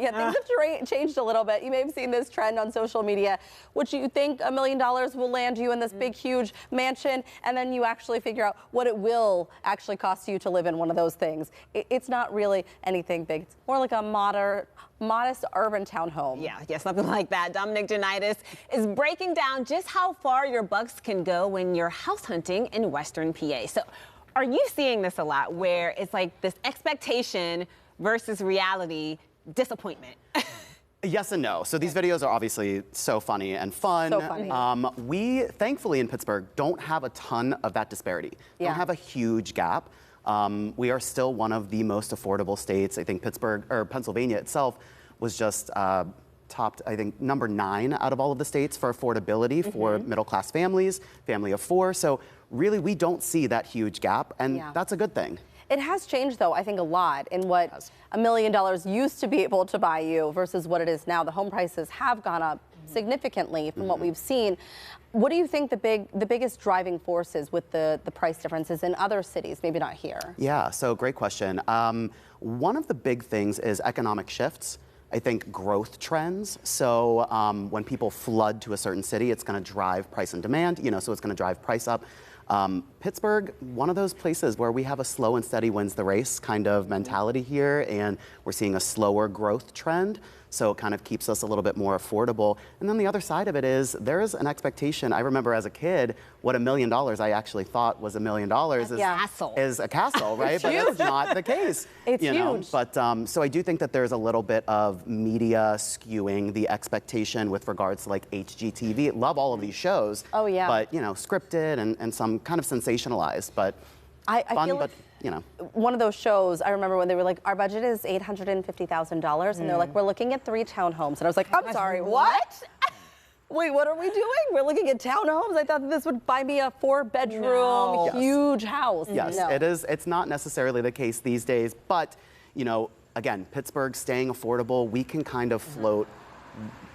Yeah, things have changed a little bit. You may have seen this trend on social media, which you think $1 million will land you in this big, huge mansion, and then you actually figure out what it will actually cost you to live in one of those things. It's not really anything big. It's more like a modest urban townhome. Yeah, something like that. Dominic Janidas is breaking down just how far your bucks can go when you're house hunting in Western PA. So are you seeing this a lot where it's like this expectation versus reality disappointment? Yes and no. So these videos are obviously so funny and fun. So funny. We, thankfully in Pittsburgh, don't have a ton of that disparity. Yeah. Don't have a huge gap. We are still one of the most affordable states. I think Pennsylvania itself was just topped, I think, number 9 out of all of the states for affordability for middle-class families, family of 4. So really, we don't see that huge gap, and that's a good thing. It has changed, though, I think, a lot in what $1 million used to be able to buy you versus what it is now. The home prices have gone up significantly from what we've seen. What do you think the biggest driving force is with the price differences in other cities, maybe not here? Yeah, so great question. One of the big things is economic shifts. I think growth trends. So when people flood to a certain city, it's going to drive price and demand, so it's going to drive price up. Pittsburgh, one of those places where we have a slow and steady wins the race kind of mentality here, and we're seeing a slower growth trend. So it kind of keeps us a little bit more affordable. And then the other side of it is there's an expectation. I remember as a kid, what $1 million I actually thought was $1 million is a castle, right? But it's not the case. It's huge. But so I do think that there's a little bit of media skewing the expectation with regards to like HGTV. Love all of these shows. Oh, yeah. But, scripted and some kind of sensationalized, but I fun, feel but, one of those shows, I remember when they were like, our budget is $850,000, and they're like, we're looking at 3 townhomes. And I was like, I'm sorry, what? Wait, what are we doing? We're looking at townhomes? I thought this would buy me a 4-bedroom, huge house. Yes, no. it is. It's not necessarily the case these days, but, again, Pittsburgh staying affordable, we can kind of float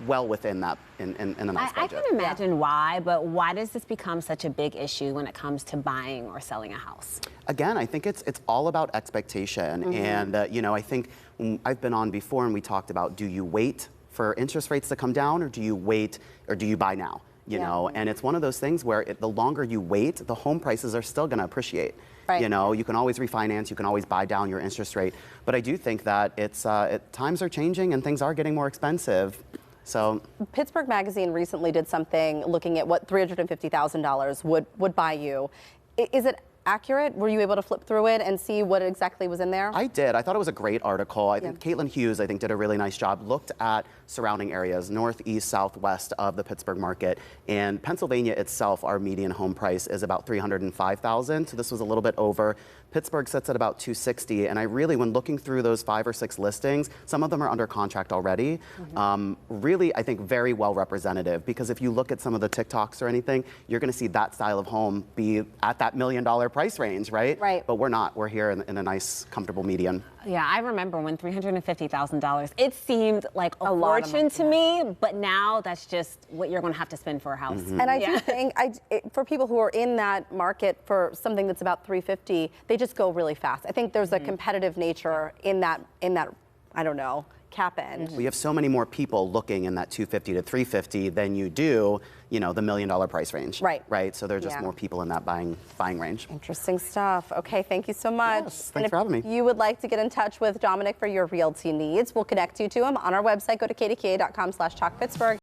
well within that in a nice budget. I can imagine why, but why does this become such a big issue when it comes to buying or selling a house? Again, I think it's all about expectation. And, I think I've been on before and we talked about, do you wait for interest rates to come down, or do you wait, or do you buy now? And it's one of those things where the longer you wait, the home prices are still going to appreciate. Right. You can always refinance, you can always buy down your interest rate. But I do think that times are changing and things are getting more expensive. So Pittsburgh Magazine recently did something looking at what $350,000 would buy you. Is it accurate? Were you able to flip through it and see what exactly was in there? I did. I thought it was a great article. I think Caitlin Hughes, did a really nice job. Looked at surrounding areas, north, east, southwest of the Pittsburgh market. And Pennsylvania itself, our median home price is about $305,000. So this was a little bit over. Pittsburgh sits at about $260,000. And I really, when looking through those 5 or 6 listings, some of them are under contract already. Really, I think very well representative, because if you look at some of the TikToks or anything, you're going to see that style of home be at that $1 million price range, right? Right. But we're not. We're here in a nice, comfortable median. Yeah, I remember when $350,000, it seemed like a fortune to me, but now that's just what you're going to have to spend for a house. And I do think for people who are in that market for something that's about $350,000, they just go really fast. I think there's a competitive nature in that I don't know, cap end. We have so many more people looking in that $250,000 to $350,000 than you do, the $1 million price range. Right. Right. So there are just more people in that buying range. Interesting stuff. Okay, thank you so much. Yes, thanks for having me. If you would like to get in touch with Dominic for your realty needs, we'll connect you to him on our website. Go to kdka.com/talkpittsburgh.